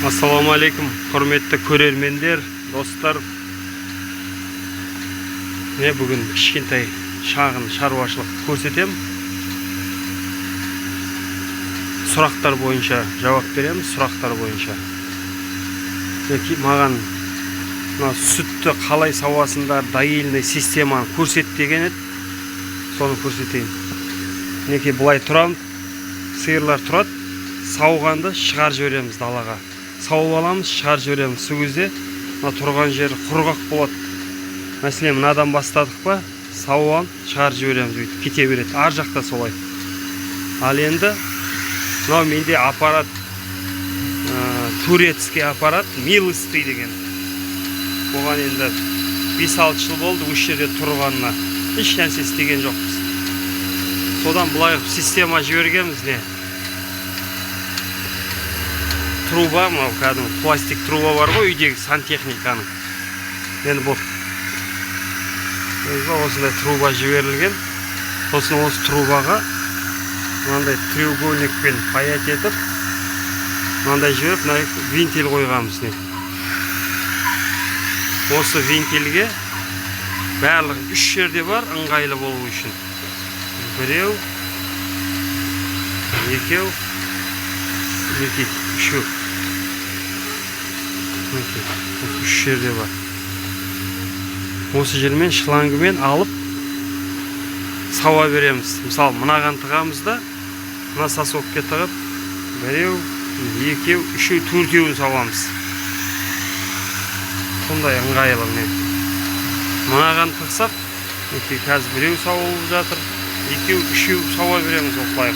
Ассаламу алейкум, құрметті көрермендер, достар. Бүгін кішкентай шағын шаруашылық көрсетем. Сұрақтар бойынша жауап береміз, сұрақтар бойынша. Маған сүтті қалай сауасындар, доильный системаны көрсет деген еді. Соны көрсетейін. Бұлай тұрам, сиырлар тұрады, сауғанды шығар жібереміз далаға. Сауып аламыз, шығар жібереміз. Сол кезде тұрған жері құрғақ болады. Мәселен, мынадан бастадық па, сауып шығар жібереміз, өйтіп кете береді. Ар жақта солай. Ал енді мынау менде аппарат, турецкий аппарат, милостый деген. Оған енді 5-6 жыл болды осы жерде тұрғанына. Еш нәрсе істеген жоқпыз. Содан бұлай система жібергенбіз не? Труба, пластик труба бар ғой, үйдегі сантехниканың. Енді бұл осындай труба жіберілген. Сосын осы трубаға мынандай треугольникпен паять етіп, мынандай жіберіп, винтель қойғанбыз не. Осы винтельге барлығы 3 жерде бар, ыңғайлы болу үшін. Біреу, екеу, үшеу. Үш жерде бар. Осы жермен шлангымен алып сауа береміз. Мысалы, мынаған тығамызда, мына сосокке тығып, біреу, екеу, үшеу, төртеуін сауамыз. Сондай ыңғайлы не. Мынаған тықсақ, қазір біреу сауылып жатыр, екеу, үшеу сауа береміз осылай.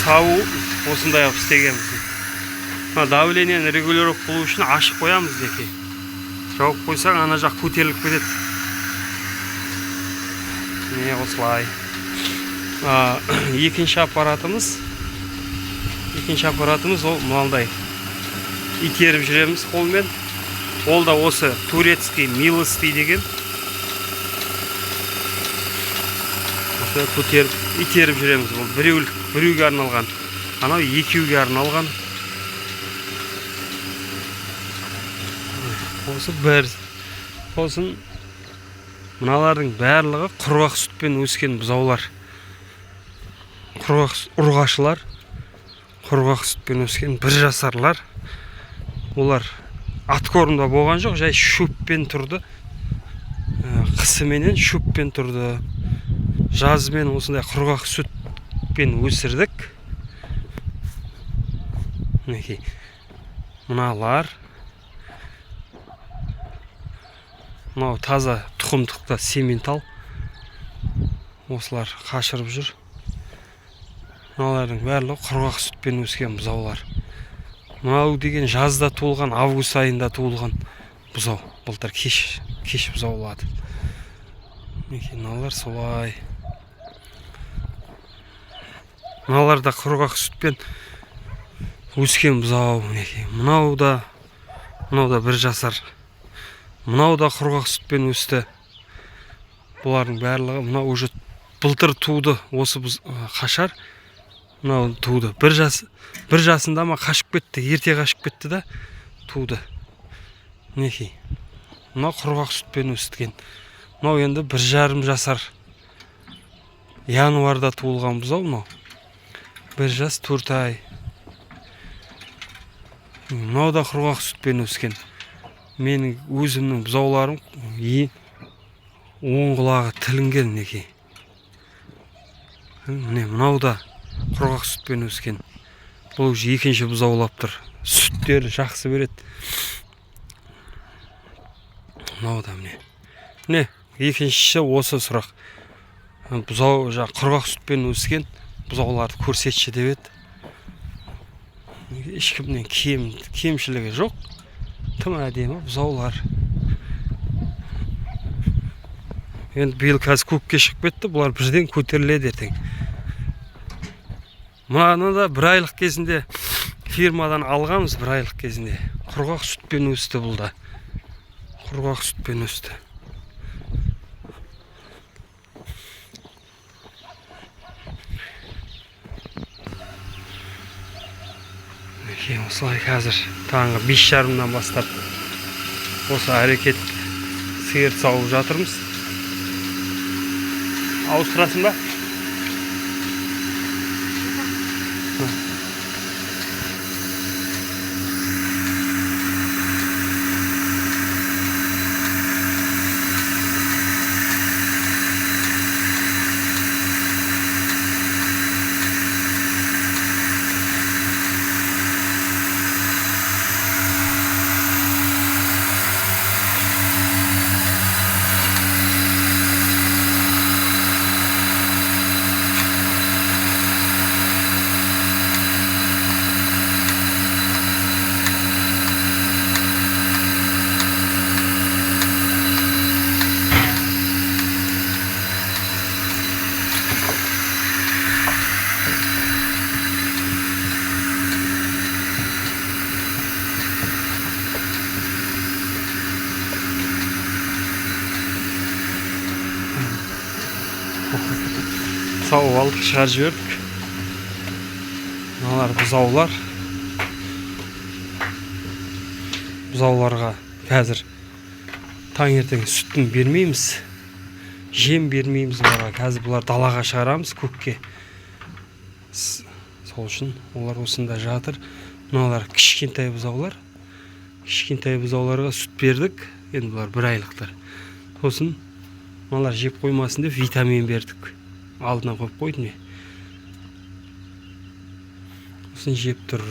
Сау осындай істегенбіз. Давлениені регулировка болу үшін ашық қоямыз деке. Жауып қойсаң, ана жақ көтеріліп кетеді. Осылай. Екінші аппаратымыз ол мынандай итеріп жүреміз қолмен. Ол да осы турецкий милостый деген. Көтеріп, итеріп жүреміз. Ол біреуге арналған. Анау екеуге арналған. Осы бір. Сосын мыналардың барлығы құрғақ сүтпен өскен бұзаулар. Ұрғашылар. Құрғақ сүтпен өскен бір жасарлар. Олар аткорында болған жоқ, жай шөппен тұрды. Қысыменен шөппен тұрды. Жазымен осындай құрғақ сүтпен өсірдік. Мыналар. Мынау таза тұқымдықта сементал. Осылар қашырып жүр. Мыналардың барлығы құрғақ сүтпен өскен бұзаулар. Мынау деген жазда туылған, август айында туылған бұзау. Былтыр кеш бұзаулады. Мыналар солай. Мыналар да құрғақ сүтпен өскен бұзау. Мынау да бір жасар. Мынау да құрғақ сүтпен өсті. Бұлардың барлығы мынау уже былтыр туды. Осы қашар мынау туды. Бір жасында ма қашып кетті, ерте қашып кетті да туды. Мынау құрғақ сүтпен өстіген. Мынау енді 1,5 жасар. Январда туылған бұзау мынау. 1 жас 4 ай. Мынау да құрғақ сүтпен өскен. Менің өзімнің бұзауларым оң құлағы тілінген неке. Мынау да құрғақ сүтпен өскен. Бұл екінші бұзаулап тұр. Сүттері жақсы береді. Мынау да міне. Екіншісі осы сұрақ. Бұзау құрғақ сүтпен өскен бұзауларды көрсетші деп еді. Ешкімнен кемшілігі жоқ. Тым әдемі бұзаулар. Енді биыл қазір көкке шығып кетті, бұлар бірден көтеріледі ертең. Мынаны да 1 айлық кезінде фирмадан алғанбыз, 1 айлық кезінде. Құрғақ сүтпен өсті бұл да. Құрғақ сүтпен өсті. Осылай қазір таңғы 5:30-дан бастап осы әрекет сиыр сауып жатырмыз. Ауыстырасың ба? Сауып алдық, шығарып жібердік. Мыналар бұзаулар. Бұзауларға қазір таңертең сүтін бермейміз, жем бермейміз оларға. Қазір бұлар далаға шығарамыз көкке. Сол үшін олар осында жатыр. Мыналар кішкентай бұзаулар. Кішкентай бұзауларға сүт бердік. Енді бұлар 1 айлықтар. Сосын мыналар жеп қоймасын деп витамин бердік. Алдына қойып қойдым. Сосын жеп тұр.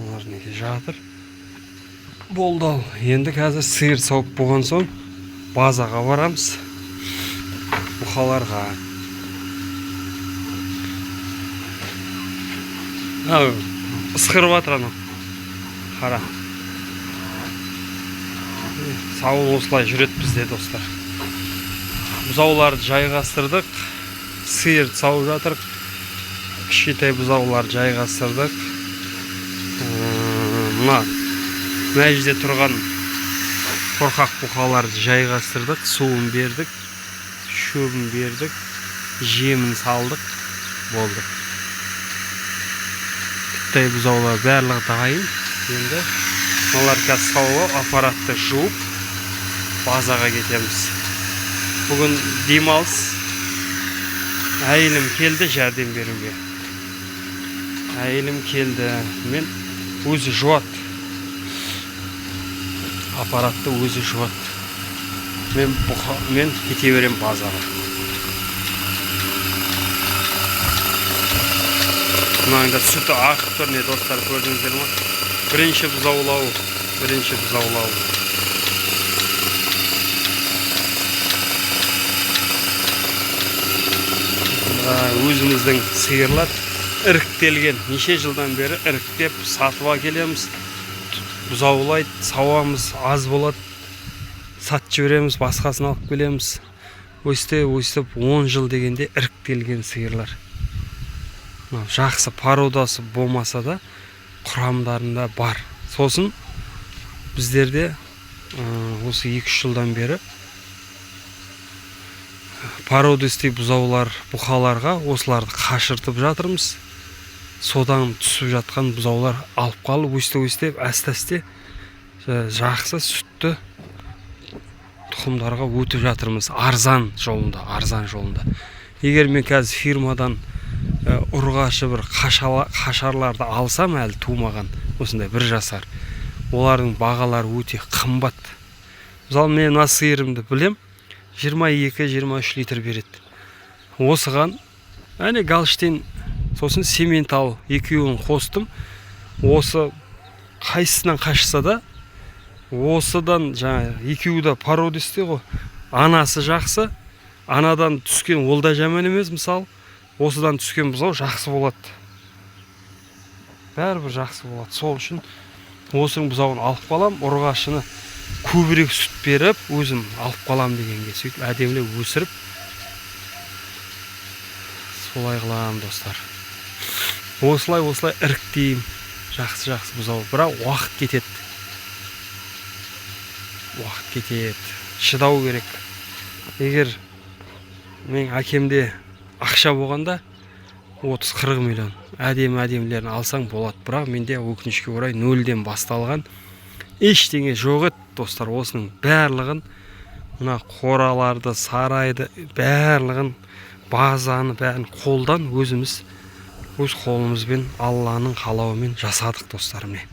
Олар неге жатыр. Болды ал. Енді қазір сиыр сауып болған соң базаға барамыз. Бұқаларға. Ысқырып жатыр анау. Қара. Сауын осылай жүреді бізде, достар. Бұзауларды жайғастырдық. Сиыр сауып жатыр. Кішкентай бұзауларды жайғастырдық. Мына жерде тұрған қорқақ бұқаларды жайғастырдық. Суын бердік, шөбін бердік, жемін салдық. Болды. Кіттай бұзаулар барлығы дайын. Енді мыналар қазір сауып, аппаратты жуып базаға кетеміз. Бүгін демалыс. Әйелім келді жәрдем беруге. Әйелім келді. Мен өзі жуат. Аппаратты өзі жуат. Мен кете берем базаға. Мынаңда сүті ақып тұр, не достар, көрдіңіздер ма? Бірінші бұзаулау. Өзіміздің сиырлар іріктелген. Неше жылдан бері іріктеп сатып әкелеміз. Бұзаулайды, сауамыз аз болады. Сатып жібереміз, басқасын алып келеміз. Өстіп 10 жыл дегенде іріктелген сиырлар. Жақсы пародасы болмаса да құрамдарында бар. Сосын біздерде осы 2-3 жылдан бері пародисті бұзаулар, бұқаларға осыларды қашыртып жатырмыз. Содан түсіп жатқан бұзаулар алып қалып, өстіп, әсте жақсы сүтті тұқымдарға өтіп жатырмыз. Арзан жолында. Егер мен қазір фирмадан ұрғашы бір қашарларды алсам, әлі тумаған, осындай 1 жасар, олардың бағалары өте қымбат. Мысалы, мен мына сиырымды білем, 22-23 литр береді. Осыған Галштейн, сосын Сементал екеуін қостым. Осы қайсысынан қашса да, осыдан екеуі де пародисте ғой. Анасы жақсы, анадан түскен ол да жаман емес, мысалы. Осыдан түскен бұзау жақсы болады. Бәрібір жақсы болады. Сол үшін осының бұзауын алып қалам, ұрғашыны көбірек сүт беріп, өзім алып қалам дегенге сөйтіп әдемілеп өсіріп солай қылам, достар. Осылай іріктейм. Жақсы бұзау. Бірақ уақыт кетеді. уақыт кетеді, шыдау керек. Егер мен әкемде ақша болғанда 30-40 миллион әдемі-әдемілерін алсаң болады, бірақ менде өкінішке орай нөлден басталған ештеңе жоқ еді достар. Осының барлығын, мына қораларды, сарайды, барлығын, базаны бәрін қолдан өзіміз, өз қолымызбен, Алланың қалауымен жасадық достар. Міне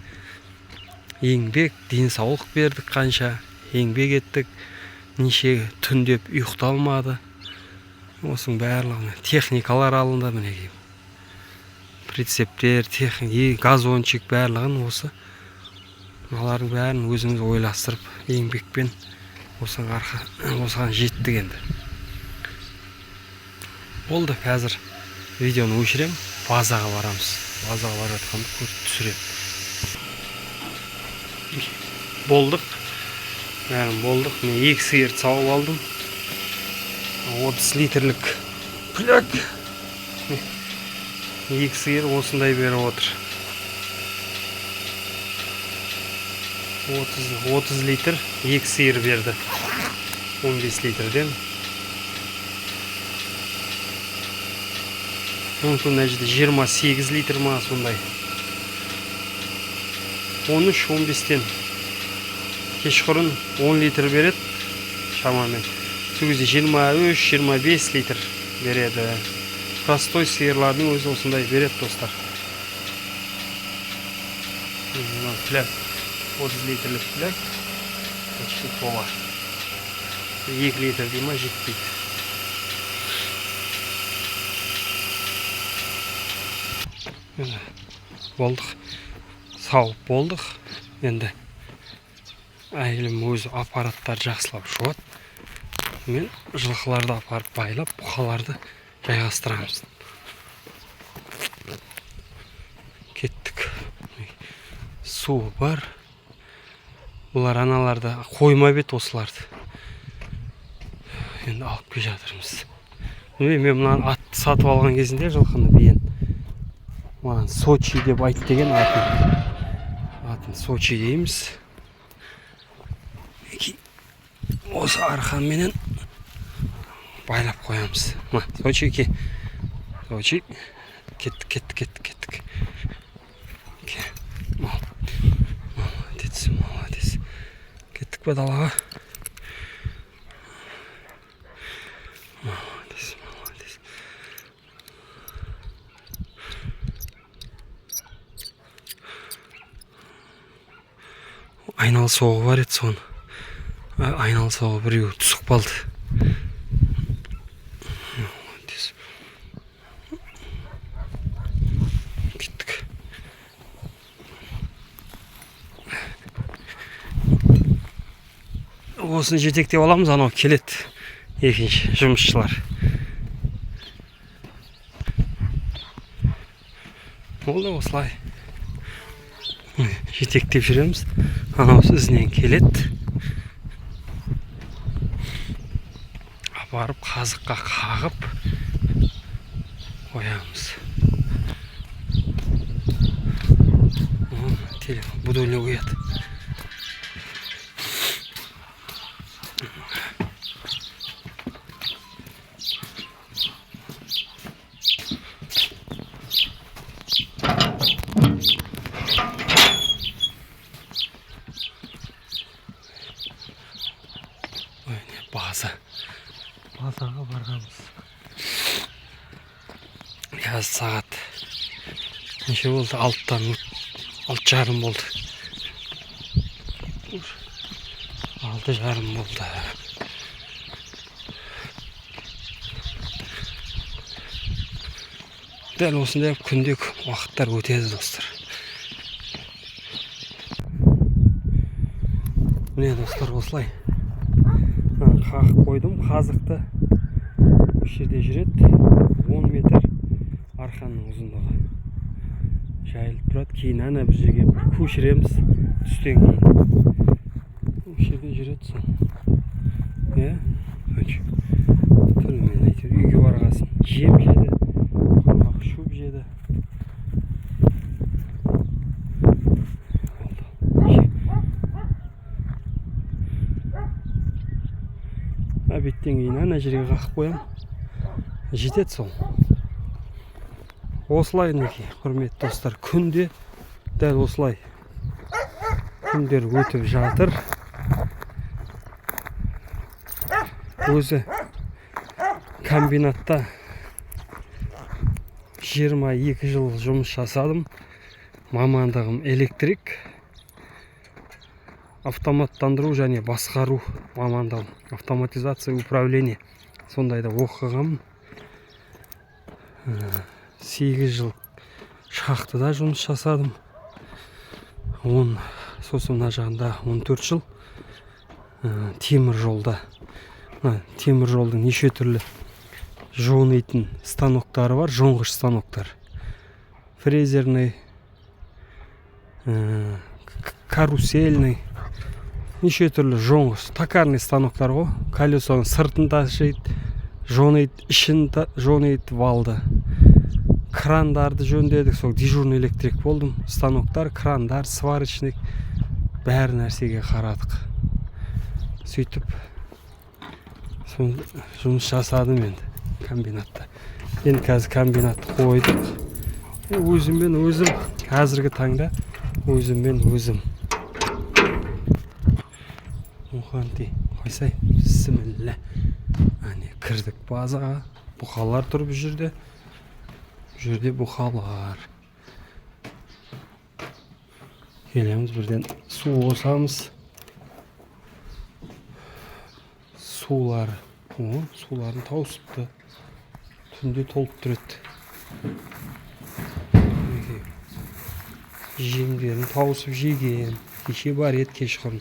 еңбек, денсаулық бердік, қанша еңбек еттік, неше түндеп ұйықталмады. Осының барлығын техникалар алынды, мінекей прицептер, газончик, барлығын мыналардың бәрін өзіміз ойластырып, еңбекпен осыған жеттік енді. Болды, қазір видеоны өшірем, базаға барамыз. Базаға бара жатқанды көріп түсірем. Болдық. Бәрін болдық. Мен 2 сиырды сауып алдым. 30 литрлік пляк. 2 сиыр осындай беріп отыр. 30 литр 2 сиыр берді. 15 литрден. Мүмкін әжді 28 литр ма сондай. 13-15-тен. Кешқұрын 10 литр береді. Шамамен. Сөзі 23-25 литр береді. Простой сиырлардың өзі осындай береді достар. Пляк. 30 литрлік пляк. Почти тола. 2 литр дейма жетпейді. Болдық. Сауып болдық. Енді әйелім өзі аппараттар жақсылап жуады. Мен жылқыларды апарып байлап, бұқаларды жайғастырамыз. Кеттік. Су бар. Бұлар аналарды қойма бет осыларды. Енді алып кел жатырмыз. Мен мұнан атты сатып алған кезінде жылқыны бейін. Маған Сочи деп айт деген атын Сочи дейміз. Осы арқанменен байлап қоямыз. Сочи ке. Сочи. Кеттік. Молодец. Кеттік па далаға. Молодец. Айнал соғы бар еді соны. Айнал соғы біреу түсіп қалды. Кеттік. Осыны жетектеп аламыз, анау келеді. Екінші жұмысшылар. Болды осылай. Жетектеп жүреміз. Анау ізінен келеді. Апарып қазыққа қағып қоямыз. Телефон будильник ұяды. Базаға барғанбыз. Қазір сағат неше болды? 6:30 болды. 6:30 болды. Дәл осындай күндік уақыттар өтеді достар. Міне достар, осылай қағып қойдым қазықты. Осы жерде жүреді. 10 метр арқанның ұзындығы. Жайылып тұрады. Кейін ана бір жерге көшіреміз түстен кейін. Осы жерде жүреді сол. Түрмен әйтеуір үйге барғасын. Жем жеді. Құрғақ шөп жеді. Обедтен кейін ана жерге қақып қоям. Жетеді сол. Осылай мінекей, құрметті достар, күнде дәл осылай күндер өтіп жатыр. Өзі комбинатта 22 жыл жұмыс жасадым. Мамандығым электрик, автоматтандыру және басқару мамандығым, автоматизация управление. Сондайда оқығам. 8 жыл шахтада жұмыс жасадым. Сосын мына жағында 14 жыл темір жолда. Темір жолдың неше түрлі жонайтын станоктары бар, жоңғыш станоктар. Фрезерный, карусельный, неше түрлі жоңғыш, токарный станоктар ғой. Колесоның сыртын ташиды, жонайды, ішін жонайды, валды. Крандарды жөндедік, сол дежурный электрик болдым. Станоктар, крандар, сварочник, бәр нәрсеге қарадық. Сөйтіп жұмыс жасадым енді комбинатта. Енді қазір комбинатты қойдық. Өзіммен өзім, қазіргі таңда өзіммен өзім. Мұханти, қойсай, бісміллә. Әне, кірдік базаға. Бұқалар тұр бұл жерде. Бұл жерде бұқалар. Келеміз, бірден су қосамыз. Суларын тауысыпты. Түнде толып тұрады. Жемдерін тауысып жеген. Кеше бар ет кешқұрын.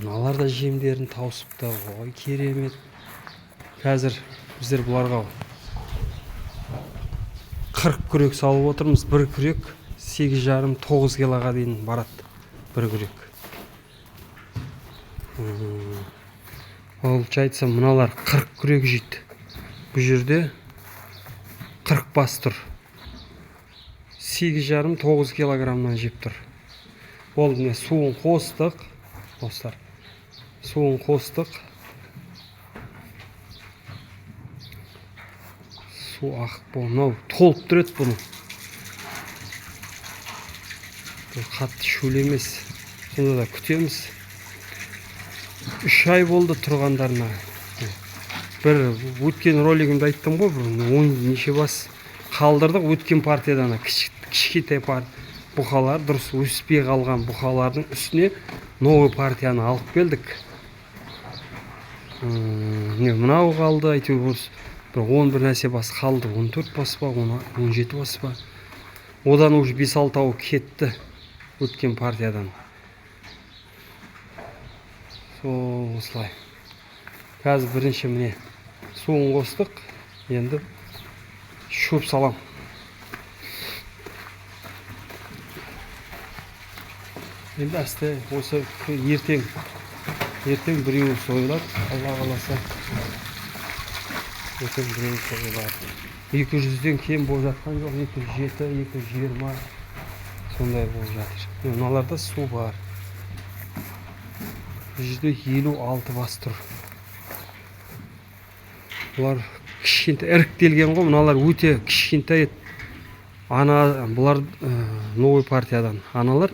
Мыналар да жемдерін тауысыпты. Ой, керемет. Қазір біздер бұларға 40 күрек салып отырмыз. Бір күрек 8,5-9 килоға дейін барады. Бір күрек. Получается, мыналар 40 күрек жейді. Бұл жерде 40 бас тұр. 8,5-9 килограммнан жеп тұр. Ол не суын қостық. Достар, суын қостық. Су ақып бұл. Толып тұрады бұны. Бұл қатты шөлемес. Сонда да күтеміз. 3 ай болды тұрғандарына. Бір өткен ролигімді айттым ғой, бір неше бас қалдырдық өткен партиядан. Кішкентай бұқалар, дұрыс өспей қалған бұқалардың үстіне новый партияны алып келдік. Мынау қалды, әйтеуір бір 11 нәрсе бас қалды. 14 бас па, 17 бас па. Одан уже 5-6 кетті өткен партиядан. Осылай. Қазір бірінші міне суын қостық. Енді шөп салам. Енді әсте осы ертең біреуі сойылады. Алла қаласа. Ертең біреуі сойылады. 200-ден кем болып жатқан жоқ. 207, 220 сондай болып жатыр. Мыналарда су бар. Бұл жерде 56 бас тұр. Бұлар кішкентай іріктелген ғой, мыналар өте кішкентай. Бұлар новый партиядан аналар.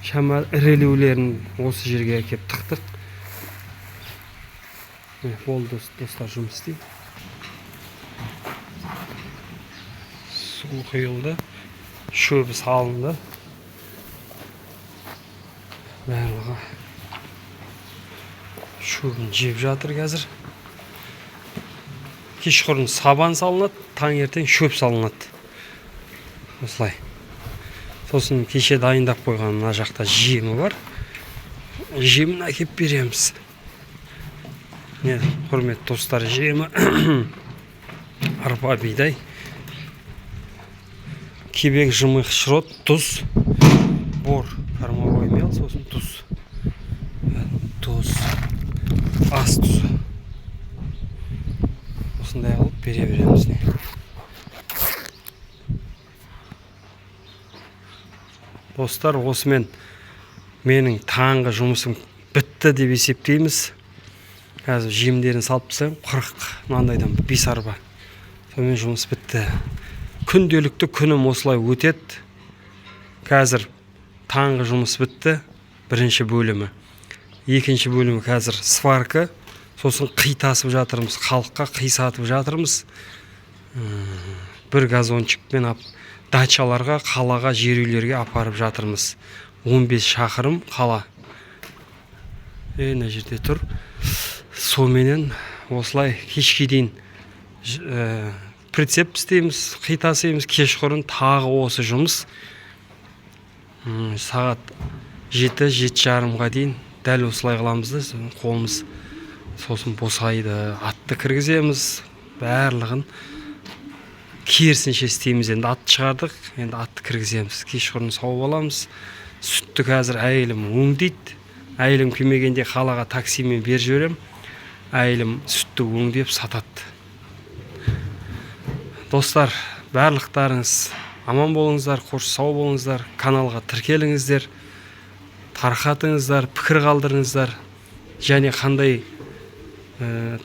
Шама ірелеулерін осы жерге әкеп тықтық. Болды достар, жұмыс істейді. Су құйылды, шөбі салынды. Барлығы шөбін жеп жатыр қазір. Кешқұрын сабан салынады, таңертең шөп салынады. Осылай. Сосын кеше дайындап қойған мына жақта жемі бар. Жемін әкеп береміз. Құрметті достар, жемі арпа бидай, кебек, жымық, шрот, тұз, бор, кормовой мел, сосын тұз. Тұз, ас тұз. Осындай алып бере береміз. Достар, осымен менің таңғы жұмысым бітті деп есептейміз. Қазір жемдерін салып тастайым, 40 мынандайдан 5 арба. Сонымен жұмыс бітті. Күнделікті күнім осылай өтеді. Қазір таңғы жұмыс бітті, бірінші бөлімі. Екінші бөлімі қазір сварка, сосын қи тасып жатырмыз, халыққа қи сатып жатырмыз. Бір газончикпен дачаларға, қалаға, жер үйлерге апарып жатырмыз. 15 шақырым қала. Мына жерде тұр. Соменен осылай кешке дейін прицеп істейміз, қи тасимыз, кешқұрын тағы осы жұмыс. Сағат 7-7:30-ға дейін дәл осылай қыламыз да, қолымыз сосын босайды, атты кіргіземіз, барлығын керісінше істейміз. Енді атты шығардық, енді атты кіргіземіз, кешқұрын сауып аламыз. Сүтті қазір әйелім өңдейді. Әйелім келмегенде қалаға таксимен беріп жіберем. Әйелім сүтті өңдеп сатады. Достар, барлықтарыңыз аман болыңыздар, қош сау болыңыздар, каналға тіркеліңіздер, тарқатыңыздар, пікір қалдырыңыздар, және қандай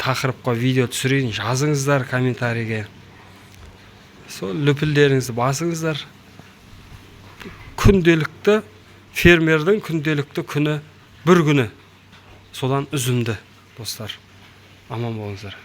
тақырыпқа видео түсірейін жазыңыздар комментарийге. Сол лүпілдеріңізді басыңыздар. Күнделікті, фермердің күнделікті күні бір күні. Содан үзімді, достар. Аман болыңыздар.